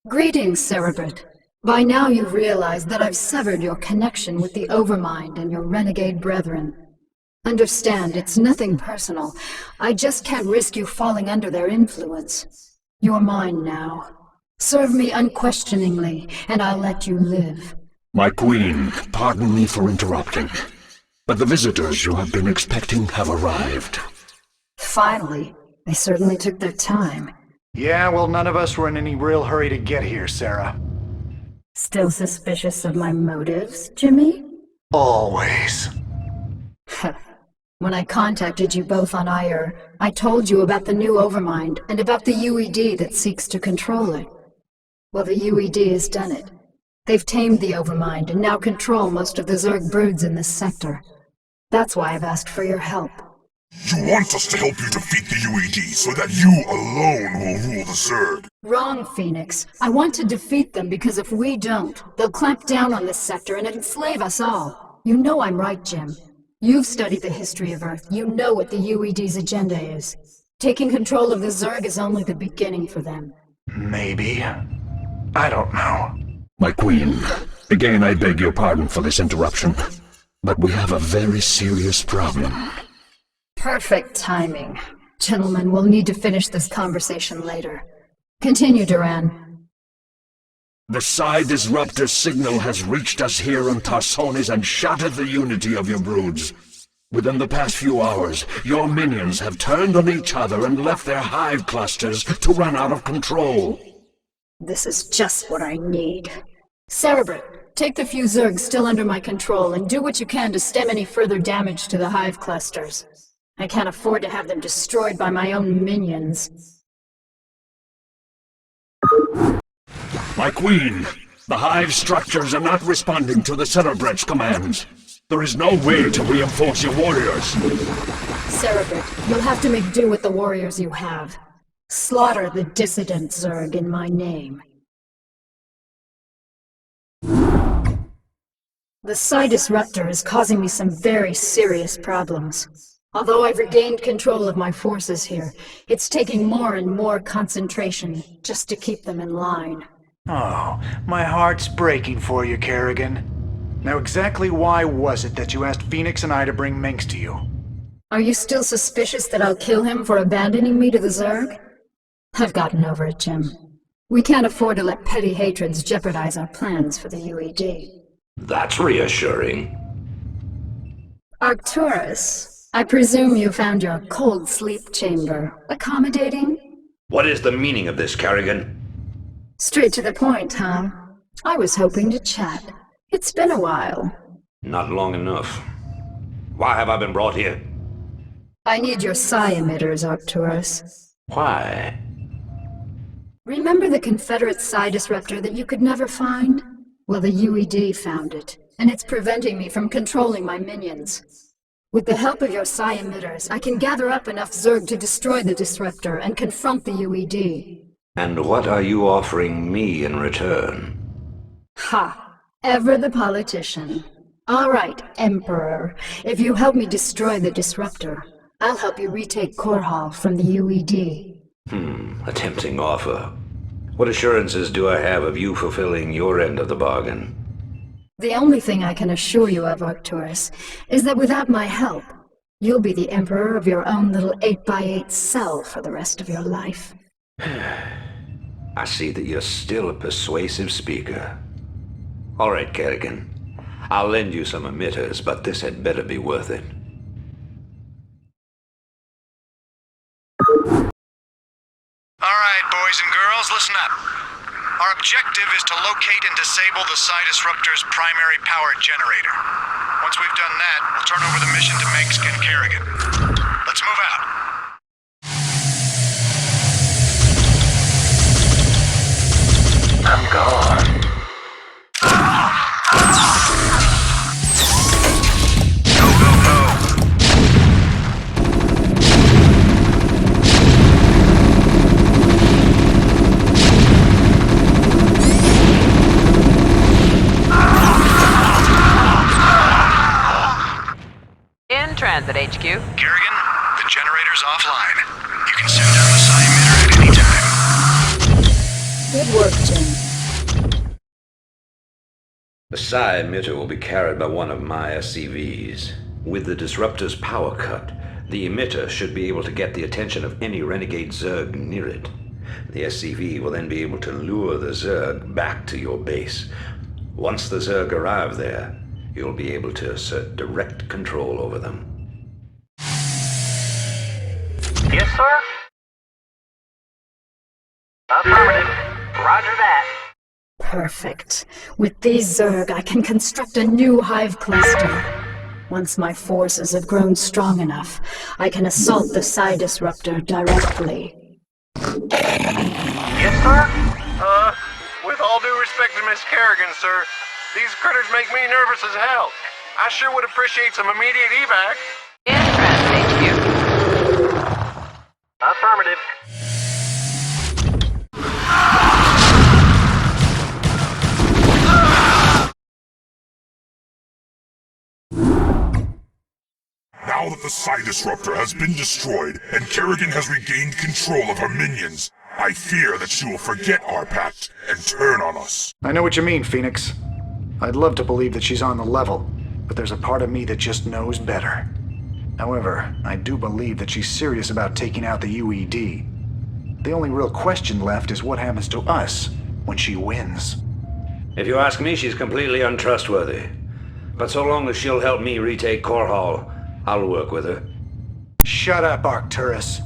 Greetings, Cerebrit. By now you've realized that I've severed your connection with the Overmind and your renegade brethren. Understand, it's nothing personal. I just can't risk you falling under their influence. You're mine now. Serve me unquestioningly, and I'll let you live. My queen, pardon me for interrupting, but the visitors you have been expecting have arrived. Finally. They certainly took their time. Yeah, well, none of us were in any real hurry to get here, Sarah. Still suspicious of my motives, Jimmy? Always. When I contacted you both on Ire, I told you about the new Overmind and about the UED that seeks to control it. Well, the UED has done it. They've tamed the Overmind and now control most of the Zerg broods in this sector. That's why I've asked for your help. You want us to help you defeat the UED so that you alone will rule the Zerg. Wrong, Phoenix. I want to defeat them because if we don't, they'll clamp down on this sector and enslave us all. You know I'm right, Jim. You've studied the history of Earth. You know what the UED's agenda is. Taking control of the Zerg is only the beginning for them. Maybe. I don't know. My queen, again I beg your pardon for this interruption, but we have a very serious problem. Perfect timing. Gentlemen, we'll need to finish this conversation later. Continue, Duran. The Psi Disruptor signal has reached us here on Tarsonis and shattered the unity of your broods. Within the past few hours, your minions have turned on each other and left their hive clusters to run out of control. This is just what I need. Cerebrit, take the few Zergs still under my control and do what you can to stem any further damage to the hive clusters. I can't afford to have them destroyed by my own minions. My queen, the hive structures are not responding to the Cerebrit's commands. There is no way to reinforce your warriors. Cerebrit, you'll have to make do with the warriors you have. Slaughter the dissident Zerg in my name. The Psi Disruptor is causing me some very serious problems. Although I've regained control of my forces here, it's taking more and more concentration just to keep them in line. Oh, my heart's breaking for you, Kerrigan. Now exactly why was it that you asked Phoenix and I to bring Minx to you? Are you still suspicious that I'll kill him for abandoning me to the Zerg? I've gotten over it, Jim. We can't afford to let petty hatreds jeopardize our plans for the UED. That's reassuring. Arcturus, I presume you found your cold sleep chamber accommodating? What is the meaning of this, Kerrigan? Straight to the point, huh? I was hoping to chat. It's been a while. Not long enough. Why have I been brought here? I need your psi emitters, Arcturus. Why? Remember the Confederate Psi Disruptor that you could never find? Well, the UED found it, and it's preventing me from controlling my minions. With the help of your psi emitters, I can gather up enough Zerg to destroy the Disruptor and confront the UED. And what are you offering me in return? Ha! Ever the politician. All right, Emperor. If you help me destroy the Disruptor, I'll help you retake Korhal from the UED. A tempting offer. What assurances do I have of you fulfilling your end of the bargain? The only thing I can assure you of, Arcturus, is that without my help, you'll be the Emperor of your own little 8x8 cell for the rest of your life. I see that you're still a persuasive speaker. All right, Kerrigan. I'll lend you some emitters, but this had better be worth it. All right, boys and girls, listen up. Our objective is to locate and disable the Psi Disruptor's primary power generator. Once we've done that, we'll turn over the mission to Minx and Kerrigan. Let's move out. I'm gone. Go, go, go. In transit, HQ. Kerrigan, the generator's offline. You can send down the psi emitter at any time. Good work, Jim. The psi emitter will be carried by one of my SCVs. With the disruptor's power cut, the emitter should be able to get the attention of any renegade Zerg near it. The SCV will then be able to lure the Zerg back to your base. Once the Zerg arrive there, you'll be able to assert direct control over them. Yes, sir? Affirmative. Roger that. Perfect. With these Zerg, I can construct a new hive cluster. Once my forces have grown strong enough, I can assault the psi disruptor directly. Yes, sir? With all due respect to Miss Kerrigan, sir, these critters make me nervous as hell. I sure would appreciate some immediate evac. In transit HQ. Affirmative. Now that the psi disruptor has been destroyed and Kerrigan has regained control of her minions, I fear that she will forget our pact and turn on us. I know what you mean, Phoenix. I'd love to believe that she's on the level, but there's a part of me that just knows better. However, I do believe that she's serious about taking out the UED. The only real question left is what happens to us when she wins. If you ask me, she's completely untrustworthy. But so long as she'll help me retake Core Hall, I'll work with her. Shut up, Arcturus.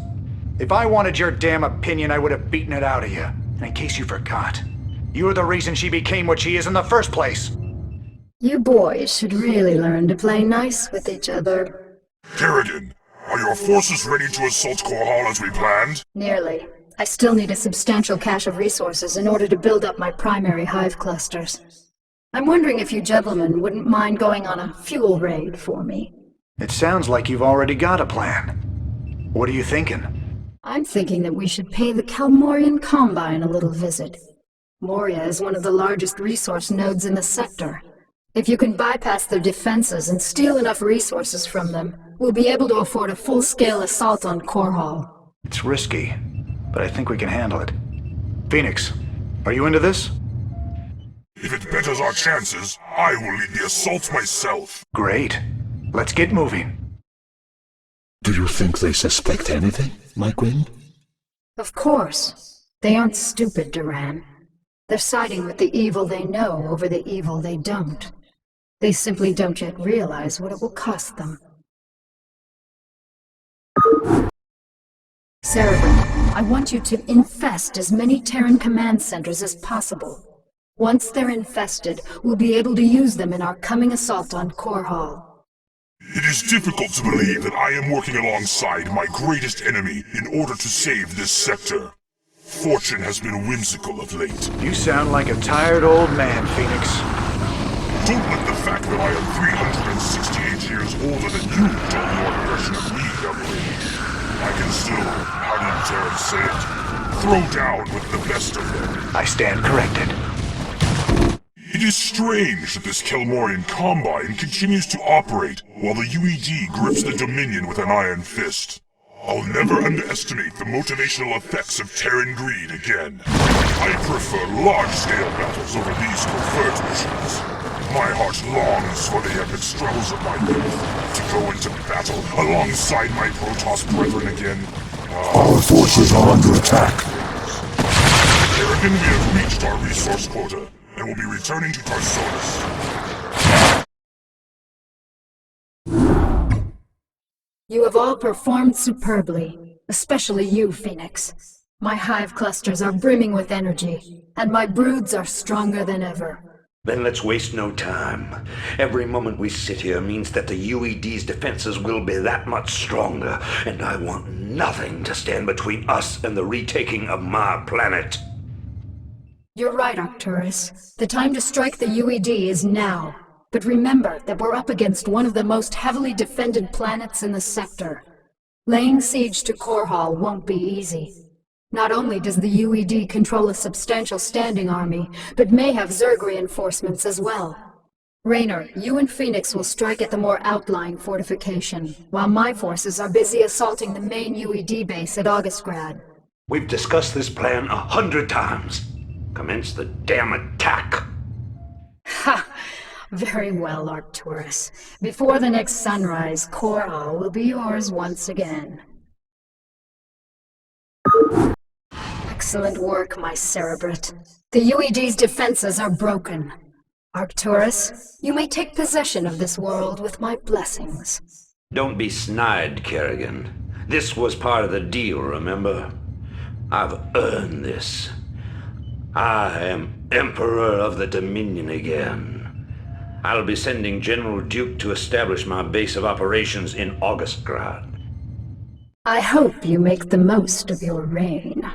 If I wanted your damn opinion, I would have beaten it out of you. And in case you forgot, you're the reason she became what she is in the first place. You boys should really learn to play nice with each other. Kerrigan, are your forces ready to assault Core Hall as we planned? Nearly. I still need a substantial cache of resources in order to build up my primary hive clusters. I'm wondering if you gentlemen wouldn't mind going on a fuel raid for me. It sounds like you've already got a plan. What are you thinking? I'm thinking that we should pay the Kalmorian Combine a little visit. Moria is one of the largest resource nodes in the sector. If you can bypass their defenses and steal enough resources from them, we'll be able to afford a full-scale assault on Core Hall. It's risky, but I think we can handle it. Phoenix, are you into this? If it betters our chances, I will lead the assault myself. Great. Let's get moving. Do you think they suspect anything, my queen? Of course. They aren't stupid, Duran. They're siding with the evil they know over the evil they don't. They simply don't yet realize what it will cost them. Cerebrin, I want you to infest as many Terran command centers as possible. Once they're infested, we'll be able to use them in our coming assault on Core Hall. It is difficult to believe that I am working alongside my greatest enemy in order to save this sector. Fortune has been whimsical of late. You sound like a tired old man, Phoenix. Don't let the fact that I am 368 years older than you dull your impression of me, Gabriel. I can still, how do you dare to say it, throw down with the best of them. I stand corrected. It is strange that this Kelmorian Combine continues to operate while the UED grips the Dominion with an iron fist. I'll never underestimate the motivational effects of Terran greed again. I prefer large-scale battles over these covert missions. My heart longs for the epic struggles of my youth, to go into battle alongside my Protoss brethren again. Our forces are under attack. Kerrigan, we have reached our resource quota, and will be returning to CORSAIRS. You have all performed superbly, especially you, Phoenix. My hive clusters are brimming with energy, and my broods are stronger than ever. Then let's waste no time. Every moment we sit here means that the UED's defenses will be that much stronger, and I want nothing to stand between us and the retaking of my planet. You're right, Arcturus. The time to strike the UED is now. But remember that we're up against one of the most heavily defended planets in the sector. Laying siege to Core Hall won't be easy. Not only does the UED control a substantial standing army, but may have Zerg reinforcements as well. Raynor, you and Phoenix will strike at the more outlying fortification, while my forces are busy assaulting the main UED base at Augustgrad. We've discussed this plan 100 times. Commence the damn attack! Ha! Very well, Arcturus. Before the next sunrise, Coral will be yours once again. Excellent work, my Cerebrate. The UED's defenses are broken. Arcturus, you may take possession of this world with my blessings. Don't be snide, Kerrigan. This was part of the deal, remember? I've earned this. I am Emperor of the Dominion again. I'll be sending General Duke to establish my base of operations in Augustgrad. I hope you make the most of your reign.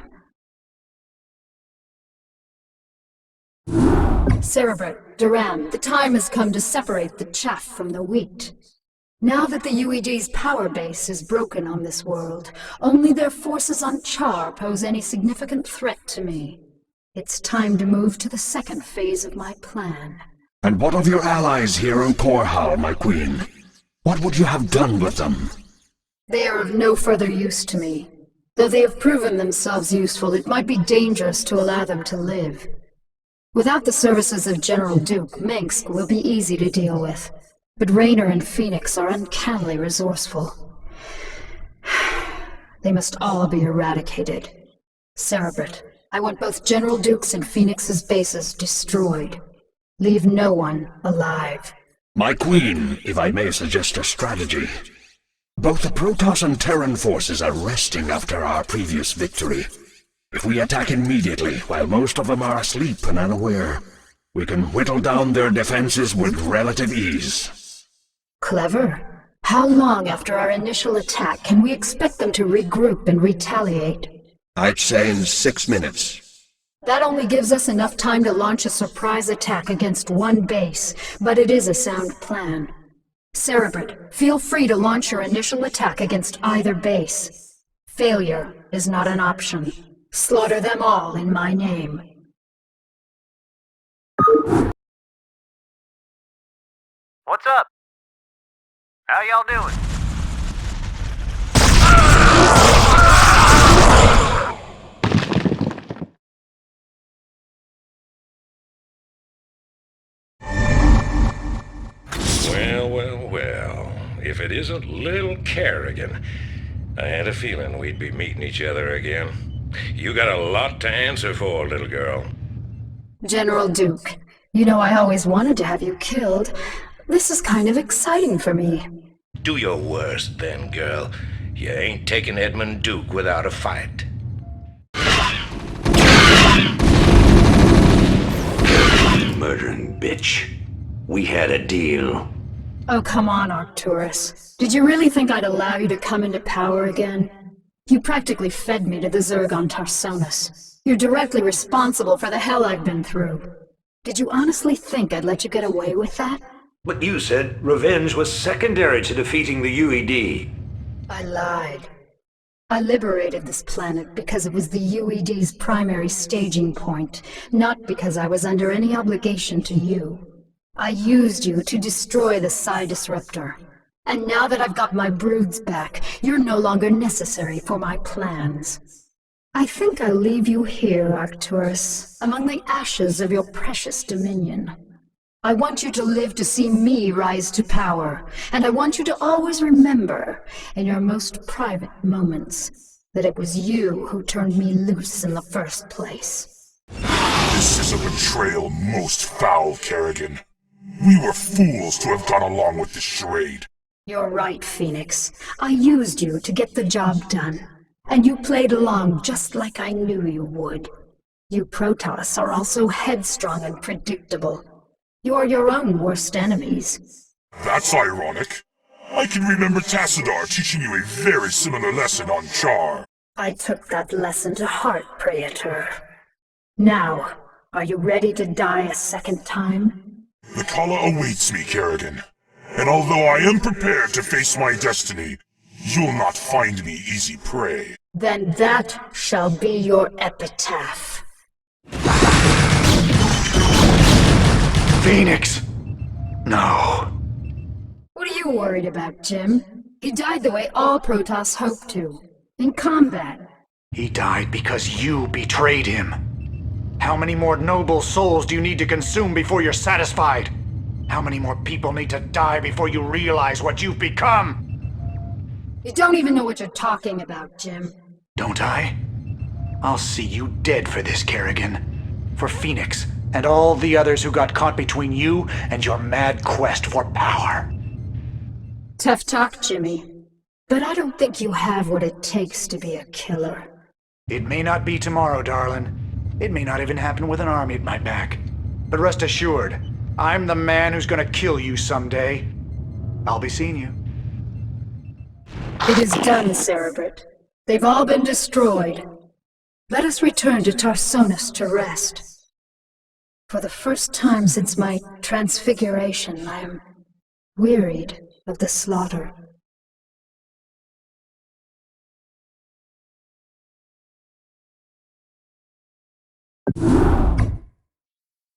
Cerebrate, Duran, the time has come to separate the chaff from the wheat. Now that the UED's power base is broken on this world, only their forces on Char pose any significant threat to me. It's time to move to the second phase of my plan. And what of your allies here on Korhal, my queen? What would you have done with them? They are of no further use to me. Though they have proven themselves useful, it might be dangerous to allow them to live. Without the services of General Duke, Minsk will be easy to deal with. But Raynor and Phoenix are uncannily resourceful. They must all be eradicated. Cerebrate, I want both General Duke's and Phoenix's bases destroyed. Leave no one alive. My queen, if I may suggest a strategy. Both the Protoss and Terran forces are resting after our previous victory. If we attack immediately, while most of them are asleep and unaware, we can whittle down their defenses with relative ease. Clever. How long after our initial attack can we expect them to regroup and retaliate? I'd say in 6 minutes. That only gives us enough time to launch a surprise attack against one base, but it is a sound plan. Cerebrate, feel free to launch your initial attack against either base. Failure is not an option. Slaughter them all in my name. What's up? How y'all doing? Well. If it isn't little Kerrigan, I had a feeling we'd be meeting each other again. You got a lot to answer for, little girl. General Duke, you know I always wanted to have you killed. This is kind of exciting for me. Do your worst, then, girl. You ain't taking Edmund Duke without a fight. Murdering bitch. We had a deal. Oh, come on, Arcturus. Did you really think I'd allow you to come into power again? You practically fed me to the Zerg on Tarsonis. You're directly responsible for the hell I've been through. Did you honestly think I'd let you get away with that? But you said revenge was secondary to defeating the UED. I lied. I liberated this planet because it was the UED's primary staging point, not because I was under any obligation to you. I used you to destroy the Psi Disruptor. And now that I've got my broods back, you're no longer necessary for my plans. I think I'll leave you here, Arcturus, among the ashes of your precious dominion. I want you to live to see me rise to power, and I want you to always remember, in your most private moments, that it was you who turned me loose in the first place. This is a betrayal most foul, Kerrigan. We were fools to have gone along with this charade. You're right, Phoenix. I used you to get the job done, and you played along just like I knew you would. You Protoss are also headstrong and predictable. You're your own worst enemies. That's ironic. I can remember Tassadar teaching you a very similar lesson on Char. I took that lesson to heart, Praetor. Now, are you ready to die a second time? The Kala awaits me, Kerrigan. And although I am prepared to face my destiny, you'll not find me easy prey. Then that shall be your epitaph. Phoenix! No. What are you worried about, Jim? He died the way all Protoss hoped to. In combat. He died because you betrayed him. How many more noble souls do you need to consume before you're satisfied? How many more people need to die before you realize what you've become? You don't even know what you're talking about, Jim. Don't I? I'll see you dead for this, Kerrigan. For Phoenix, and all the others who got caught between you and your mad quest for power. Tough talk, Jimmy. But I don't think you have what it takes to be a killer. It may not be tomorrow, darling. It may not even happen with an army at my back. But rest assured, I'm the man who's gonna kill you someday. I'll be seeing you. It is done, Cerebrit. They've all been destroyed. Let us return to Tarsonis to rest. For the first time since my transfiguration, I am wearied of the slaughter.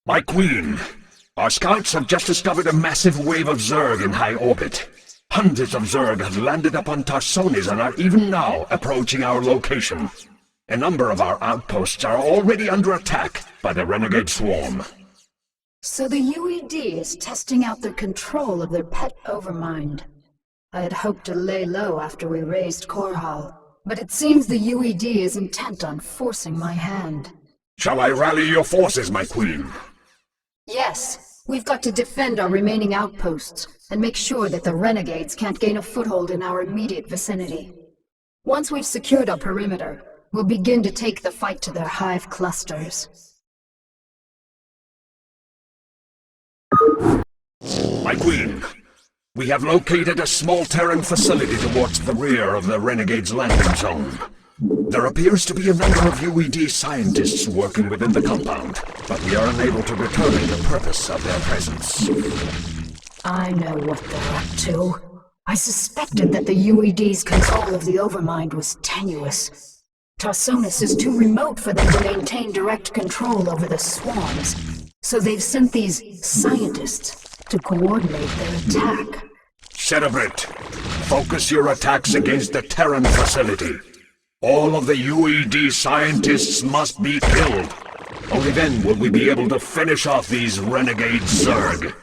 My queen, our scouts have just discovered a massive wave of Zerg in high orbit. Hundreds of Zerg have landed upon Tarsonis and are even now approaching our location. A number of our outposts are already under attack by the renegade swarm. So the UED is testing out their control of their pet overmind. I had hoped to lay low after we raised Korhal, but it seems the UED is intent on forcing my hand. Shall I rally your forces, my queen? Yes, we've got to defend our remaining outposts and make sure that the renegades can't gain a foothold in our immediate vicinity. Once we've secured our perimeter, we'll begin to take the fight to their hive clusters. My queen, we have located a small Terran facility towards the rear of the Renegade's landing zone. There appears to be a number of UED scientists working within the compound, but we are unable to determine the purpose of their presence. I know what they're up to. I suspected that the UED's control of the Overmind was tenuous. Tarsonis is too remote for them to maintain direct control over the swarms, so they've sent these scientists to coordinate their attack. Cerebrit, focus your attacks against the Terran facility. All of the UED scientists must be killed. Only then will we be able to finish off these renegade Zerg.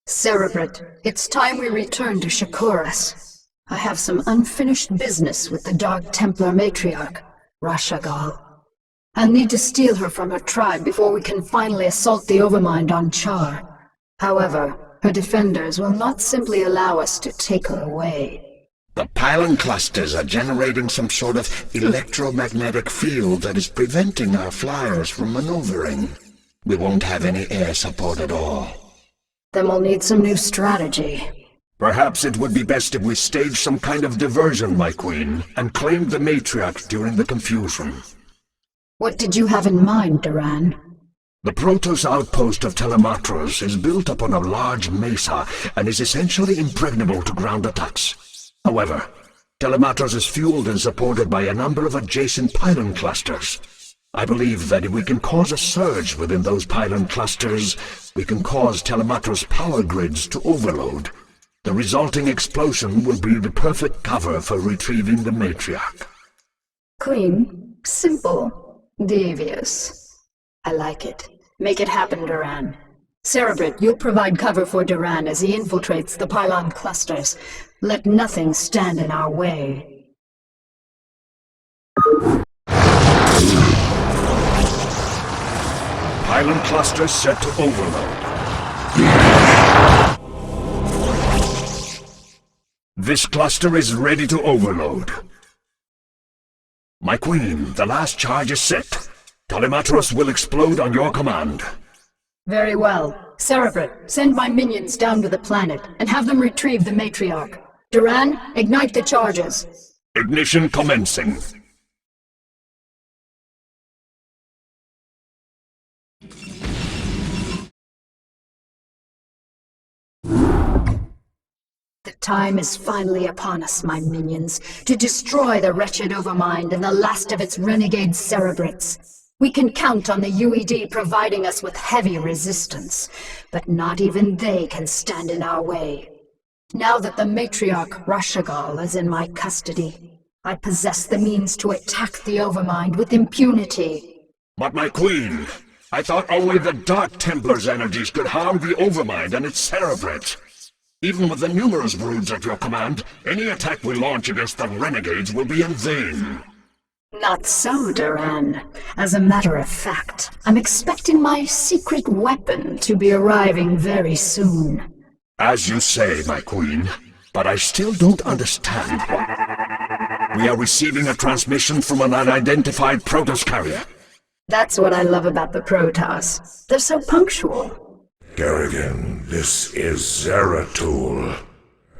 Cerebrit, it's time we return to Shakuras. I have some unfinished business with the Dark Templar matriarch, Rashagal. I'll need to steal her from her tribe before we can finally assault the Overmind on Char. However, her defenders will not simply allow us to take her away. The pylon clusters are generating some sort of electromagnetic field that is preventing our flyers from maneuvering. We won't have any air support at all. Then we'll need some new strategy. Perhaps it would be best if we staged some kind of diversion, my queen, and claimed the matriarch during the confusion. What did you have in mind, Duran? The Protoss outpost of Telematros is built upon a large mesa and is essentially impregnable to ground attacks. However, Telematros is fueled and supported by a number of adjacent pylon clusters. I believe that if we can cause a surge within those pylon clusters, we can cause Telematros power grids to overload. The resulting explosion will be the perfect cover for retrieving the matriarch. Clean, simple, devious. I like it. Make it happen, Duran. Cerebrit, you'll provide cover for Duran as he infiltrates the pylon clusters. Let nothing stand in our way. Pylon cluster set to overload. This cluster is ready to overload. My queen, the last charge is set. Telematros will explode on your command. Very well. Cerebrit, send my minions down to the planet and have them retrieve the matriarch. Duran, ignite the charges. Ignition commencing. The time is finally upon us, my minions, to destroy the wretched Overmind and the last of its renegade Cerebrits. We can count on the UED providing us with heavy resistance, but not even they can stand in our way. Now that the matriarch Rashagal is in my custody, I possess the means to attack the Overmind with impunity. But my queen, I thought only the Dark Templar's energies could harm the Overmind and its cerebrate. Even with the numerous broods at your command, any attack we launch against the renegades will be in vain. Not so, Duran. As a matter of fact, I'm expecting my secret weapon to be arriving very soon. As you say, my queen, but I still don't understand why. We are receiving a transmission from an unidentified Protoss carrier. That's what I love about the Protoss. They're so punctual. Kerrigan, this is Zeratul.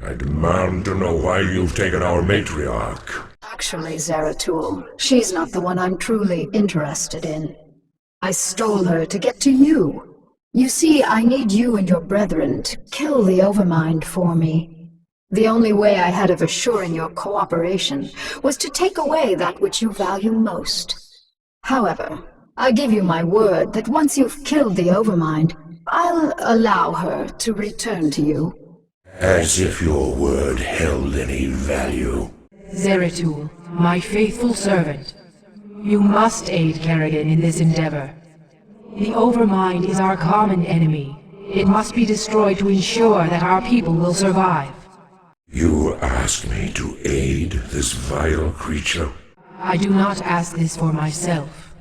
I demand to know why you've taken our matriarch. Actually, Zeratul, she's not the one I'm truly interested in. I stole her to get to you. You see, I need you and your brethren to kill the Overmind for me. The only way I had of assuring your cooperation was to take away that which you value most. However, I give you my word that once you've killed the Overmind, I'll allow her to return to you. As if your word held any value. Zeratul, my faithful servant, you must aid Kerrigan in this endeavor. The Overmind is our common enemy. It must be destroyed to ensure that our people will survive. You ask me to aid this vile creature? I do not ask this for myself,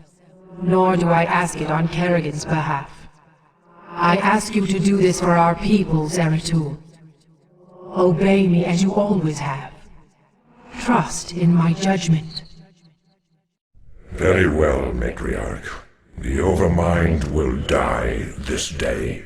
nor do I ask it on Kerrigan's behalf. I ask you to do this for our people, Zeratul. Obey me as you always have. Trust in my judgment. Very well, matriarch. The Overmind will die this day.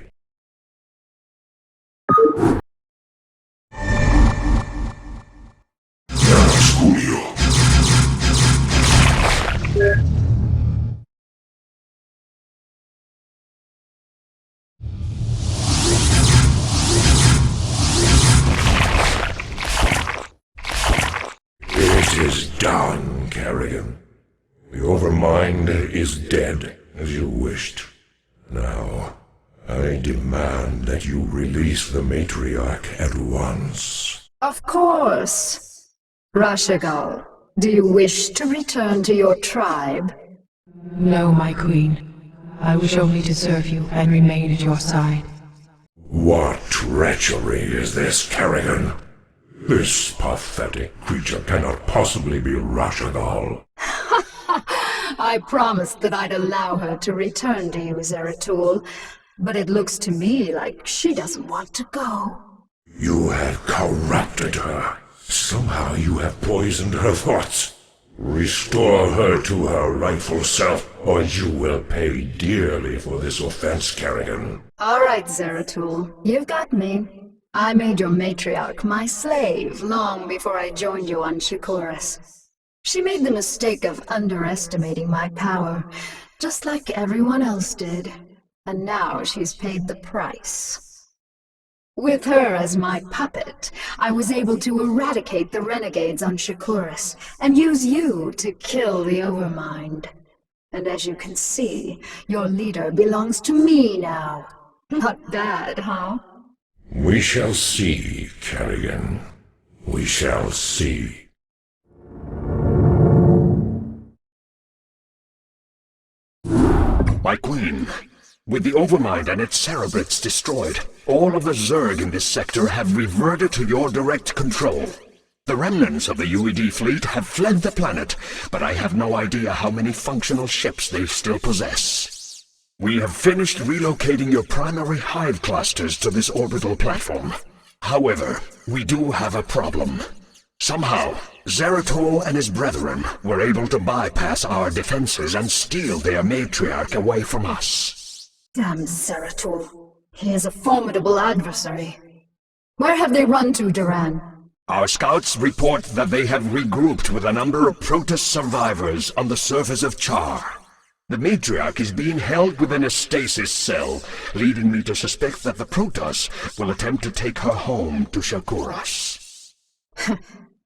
It is done, Kerrigan. The Overmind is dead, as you wished. Now, I demand that you release the matriarch at once. Of course. Rashagal, do you wish to return to your tribe? No, my queen. I wish only to serve you and remain at your side. What treachery is this, Kerrigan? This pathetic creature cannot possibly be Rashagal. I promised that I'd allow her to return to you, Zeratul, but it looks to me like she doesn't want to go. You have corrupted her. Somehow you have poisoned her thoughts. Restore her to her rightful self, or you will pay dearly for this offense, Kerrigan. All right, Zeratul, you've got me. I made your matriarch my slave long before I joined you on Shakuras. She made the mistake of underestimating my power, just like everyone else did, and now she's paid the price. With her as my puppet, I was able to eradicate the renegades on Shakuras and use you to kill the Overmind. And as you can see, your leader belongs to me now. Not bad, huh? We shall see, Kerrigan. We shall see. My queen, with the Overmind and its cerebrates destroyed, all of the Zerg in this sector have reverted to your direct control. The remnants of the UED fleet have fled the planet, but I have no idea how many functional ships they still possess. We have finished relocating your primary hive clusters to this orbital platform. However, we do have a problem. Somehow, Zeratul and his brethren were able to bypass our defenses and steal their matriarch away from us. Damn Zeratul. He is a formidable adversary. Where have they run to, Duran? Our scouts report that they have regrouped with a number of Protoss survivors on the surface of Char. The matriarch is being held within a stasis cell, leading me to suspect that the Protoss will attempt to take her home to Shakuras.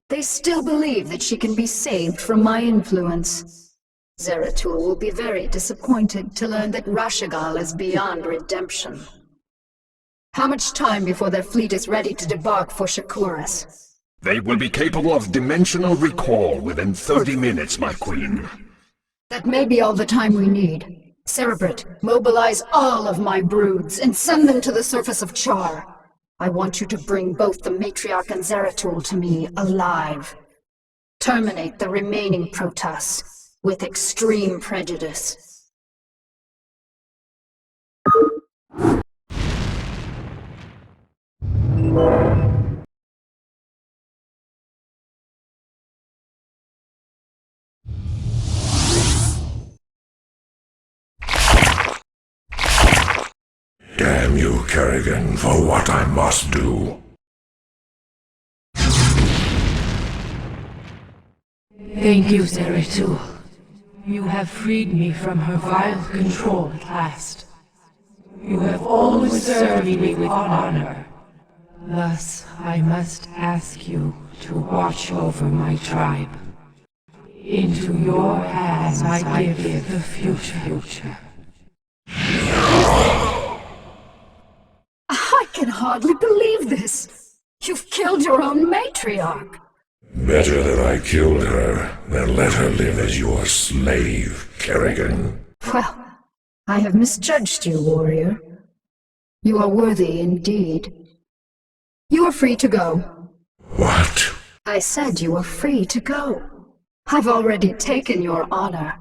They still believe that she can be saved from my influence. Zeratul will be very disappointed to learn that Rashagal is beyond redemption. How much time before their fleet is ready to debark for Shakuras? They will be capable of dimensional recall within 30 minutes, my queen. That may be all the time we need. Cerebrate, mobilize all of my broods and send them to the surface of Char. I want you to bring both the Matriarch and Zeratul to me alive. Terminate the remaining Protoss with extreme prejudice. Damn you, Kerrigan, for what I must do. Thank you, Zeratul. You have freed me from her vile control at last. You have always served me with honor. Thus, I must ask you to watch over my tribe. Into your hands I give the future. I can hardly believe this. You've killed your own matriarch. Better that I killed her than let her live as your slave, Kerrigan. Well, I have misjudged you, warrior. You are worthy indeed. You are free to go. What? I said you are free to go. I've already taken your honor.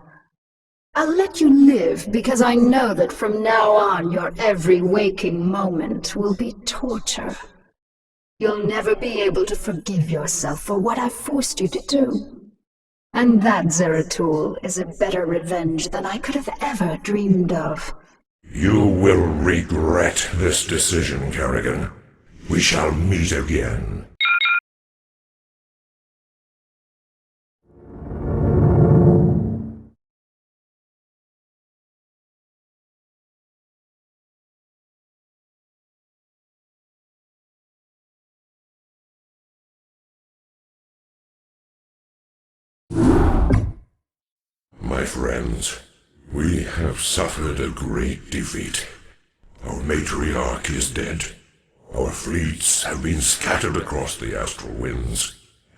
I'll let you live because I know that from now on your every waking moment will be torture. You'll never be able to forgive yourself for what I forced you to do. And that, Zeratul, is a better revenge than I could have ever dreamed of. You will regret this decision, Kerrigan. We shall meet again. My friends, we have suffered a great defeat. Our matriarch is dead. Our fleets have been scattered across the astral winds,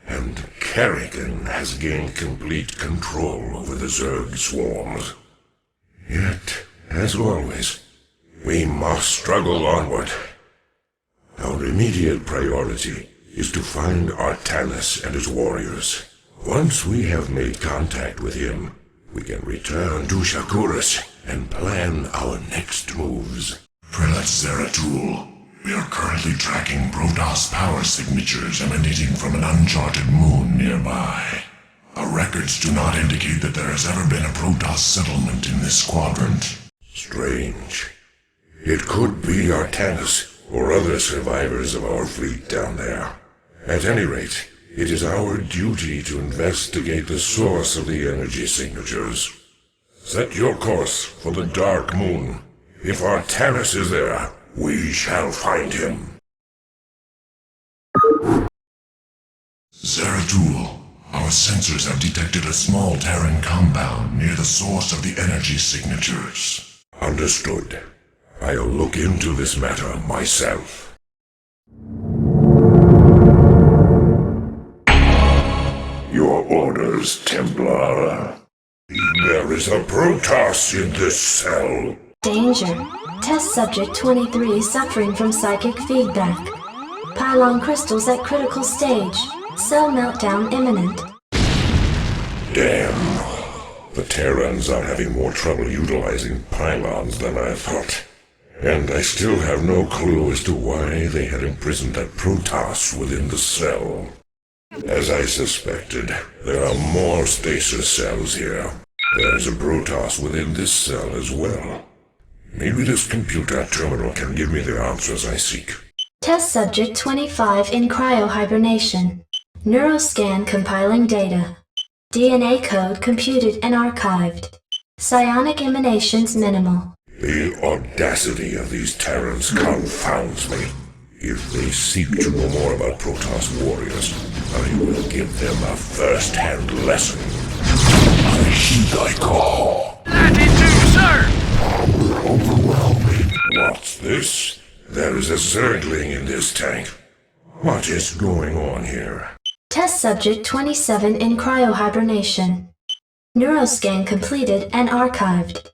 and Kerrigan has gained complete control over the Zerg swarms. Yet, as always, we must struggle onward. Our immediate priority is to find Artanis and his warriors. Once we have made contact with him, we can return to Shakuras and plan our next moves. Prelate Zeratul, we are currently tracking Protoss power signatures emanating from an uncharted moon nearby. Our records do not indicate that there has ever been a Protoss settlement in this quadrant. Strange. It could be Artanis or other survivors of our fleet down there. At any rate, it is our duty to investigate the source of the energy signatures. Set your course for the Dark Moon. If Artanis is there, we shall find him. Zeratul, our sensors have detected a small Terran compound near the source of the energy signatures. Understood. I'll look into this matter myself. Your orders, Templar. There is a Protoss in this cell. Danger. Test subject 23 suffering from psychic feedback. Pylon crystals at critical stage. Cell meltdown imminent. Damn. The Terrans are having more trouble utilizing pylons than I thought. And I still have no clue as to why they had imprisoned that Protoss within the cell. As I suspected, there are more stasis cells here. There's a Protoss within this cell as well. Maybe this computer terminal can give me the answers I seek. Test subject 25 in cryohibernation. Neuroscan compiling data. DNA code computed and archived. Psionic emanations minimal. The audacity of these Terrans confounds me. If they seek to know more about Protoss warriors, I will give them a first-hand lesson. I heed thy call. 92, sir! Overwhelming. What's this? There is a Zergling in this tank. What is going on here? Test subject 27 in cryohibernation. Neuroscan completed and archived.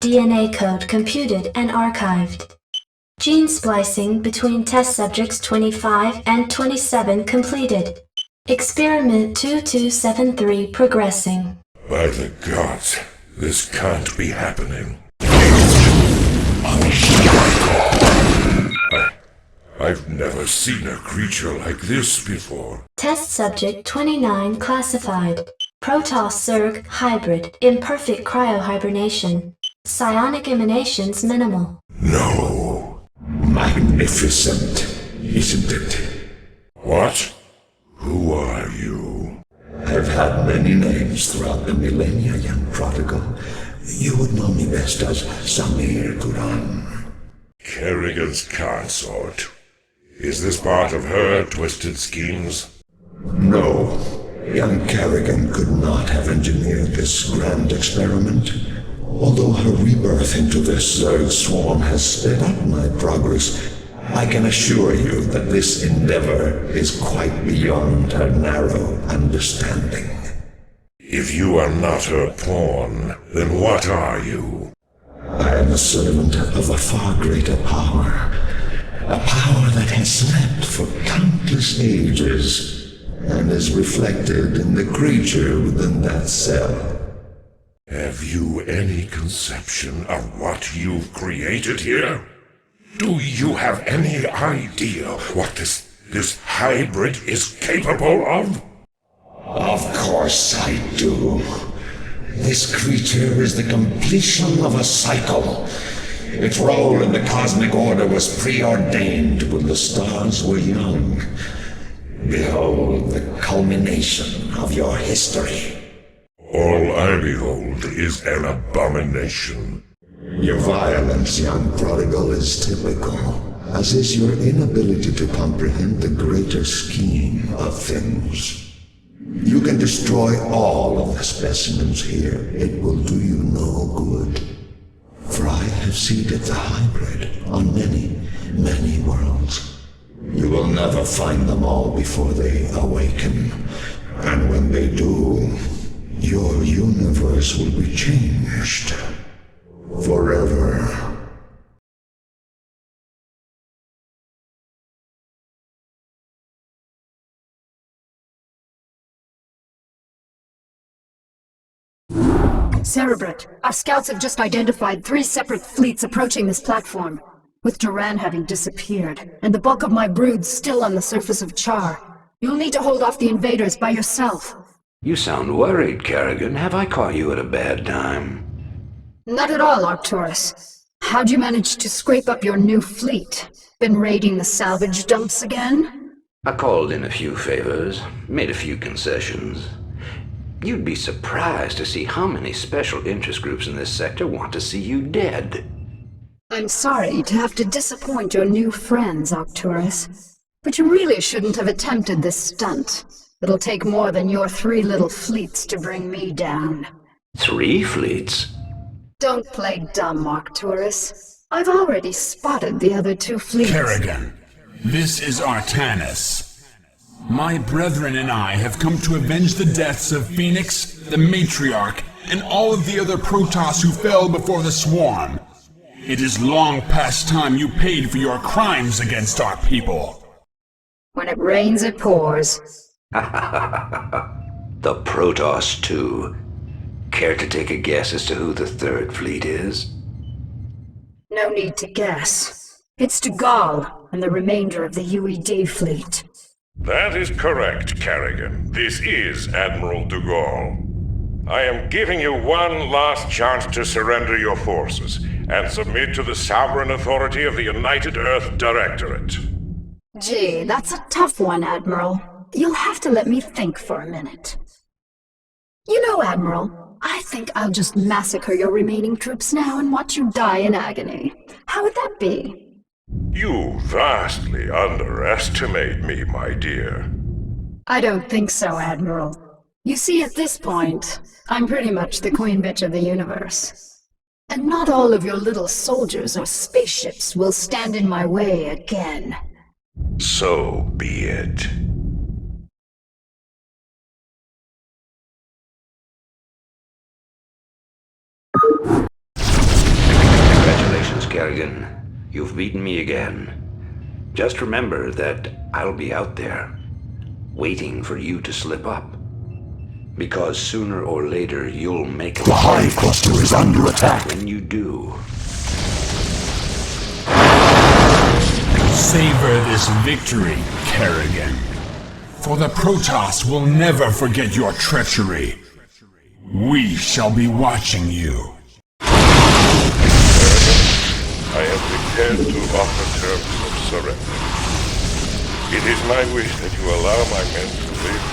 DNA code computed and archived. Gene splicing between test subjects 25 and 27 completed. Experiment 2273 progressing. By the gods, this can't be happening. I've never seen a creature like this before. Test subject 29 classified. Protoss Zerg hybrid, imperfect cryohibernation. Psionic emanations minimal. No. Magnificent, isn't it? What? Who are you? I've had many names throughout the millennia, young prodigal. You would know me best as Samir Duran. Kerrigan's consort. Is this part of her twisted schemes? No. Young Kerrigan could not have engineered this grand experiment. Although her rebirth into this Zerg swarm has sped up my progress, I can assure you that this endeavor is quite beyond her narrow understanding. If you are not her pawn, then what are you? I am a servant of a far greater power. A power that has slept for countless ages, and is reflected in the creature within that cell. Have you any conception of what you've created here? Do you have any idea what this hybrid is capable of? Of course I do. This creature is the completion of a cycle. Its role in the cosmic order was preordained when the stars were young. Behold the culmination of your history. All I behold is an abomination. Your violence, young prodigal, is typical, as is your inability to comprehend the greater scheme of things. You can destroy all of the specimens here. It will do you no good. For I have seeded the hybrid on many, many worlds. You will never find them all before they awaken. And when they do, your universe will be changed. Forever. Cerebrate, our scouts have just identified 3 separate fleets approaching this platform, with Duran having disappeared, and the bulk of my broods still on the surface of Char. You'll need to hold off the invaders by yourself. You sound worried, Kerrigan. Have I caught you at a bad time? Not at all, Arcturus. How'd you manage to scrape up your new fleet? Been raiding the salvage dumps again? I called in a few favors, made a few concessions. You'd be surprised to see how many special interest groups in this sector want to see you dead. I'm sorry to have to disappoint your new friends, Arcturus. But you really shouldn't have attempted this stunt. It'll take more than your 3 little fleets to bring me down. 3 fleets? Don't play dumb, Arcturus. I've already spotted the other 2 fleets. Kerrigan, this is Artanis. My brethren and I have come to avenge the deaths of Phoenix, the Matriarch, and all of the other Protoss who fell before the Swarm. It is long past time you paid for your crimes against our people. When it rains, it pours. The Protoss, too. Care to take a guess as to who the 3rd fleet is? No need to guess. It's Dugal and the remainder of the UED fleet. That is correct, Kerrigan. This is Admiral Dugal. I am giving you one last chance to surrender your forces and submit to the sovereign authority of the United Earth Directorate. Gee, that's a tough one, Admiral. You'll have to let me think for a minute. You know, Admiral, I think I'll just massacre your remaining troops now and watch you die in agony. How would that be? You vastly underestimate me, my dear. I don't think so, Admiral. You see, at this point, I'm pretty much the queen bitch of the universe. And not all of your little soldiers or spaceships will stand in my way again. So be it. Congratulations, Kerrigan. You've beaten me again. Just remember that I'll be out there, waiting for you to slip up. Because sooner or later, you'll make a The Hive Cluster is under attack. When you do... Savor this victory, Kerrigan. For the Protoss will never forget your treachery. We shall be watching you. I am prepared to offer terms of surrender. It is my wish that you allow my men to live.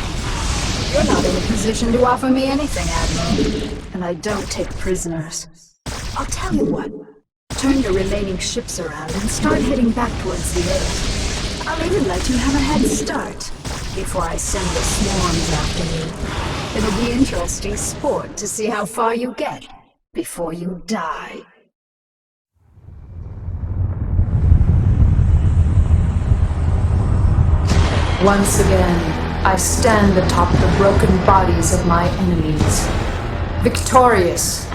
You're not in a position to offer me anything, Admiral. And I don't take prisoners. I'll tell you what. Turn your remaining ships around and start heading back towards the Earth. I'll even let you have a head start before I send the swarms after you. It'll be interesting sport to see how far you get before you die. Once again, I stand atop the broken bodies of my enemies, victorious,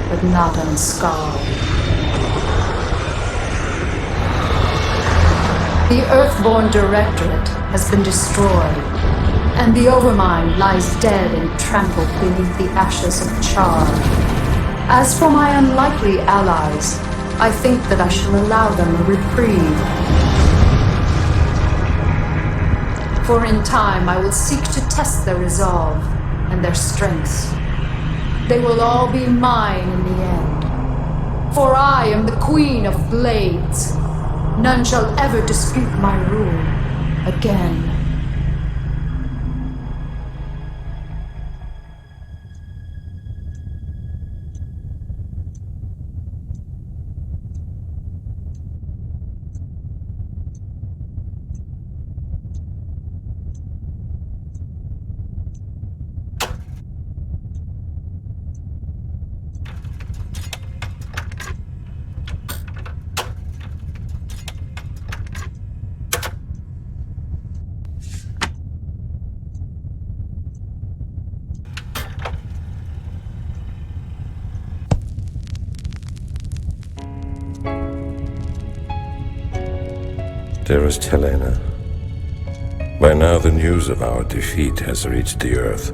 but not unscarred. The Earthborn Directorate has been destroyed, and the Overmind lies dead and trampled beneath the ashes of Char. As for my unlikely allies, I think that I shall allow them a reprieve. For in time I will seek to test their resolve and their strengths. They will all be mine in the end. For I am the Queen of Blades. None shall ever dispute my rule again. Dearest Helena, by now the news of our defeat has reached the Earth.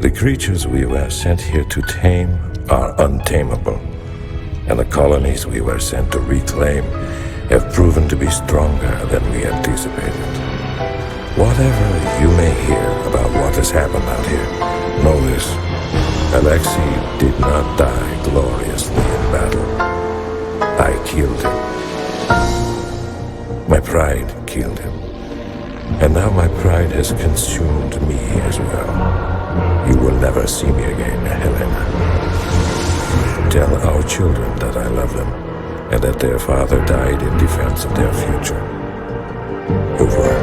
The creatures we were sent here to tame are untamable, and the colonies we were sent to reclaim have proven to be stronger than we anticipated. Whatever you may hear about what has happened out here, know this: Alexei did not die gloriously in battle. I killed him. My pride killed him. And now my pride has consumed me as well. You will never see me again, Helena. Tell our children that I love them, and that their father died in defense of their future. Over.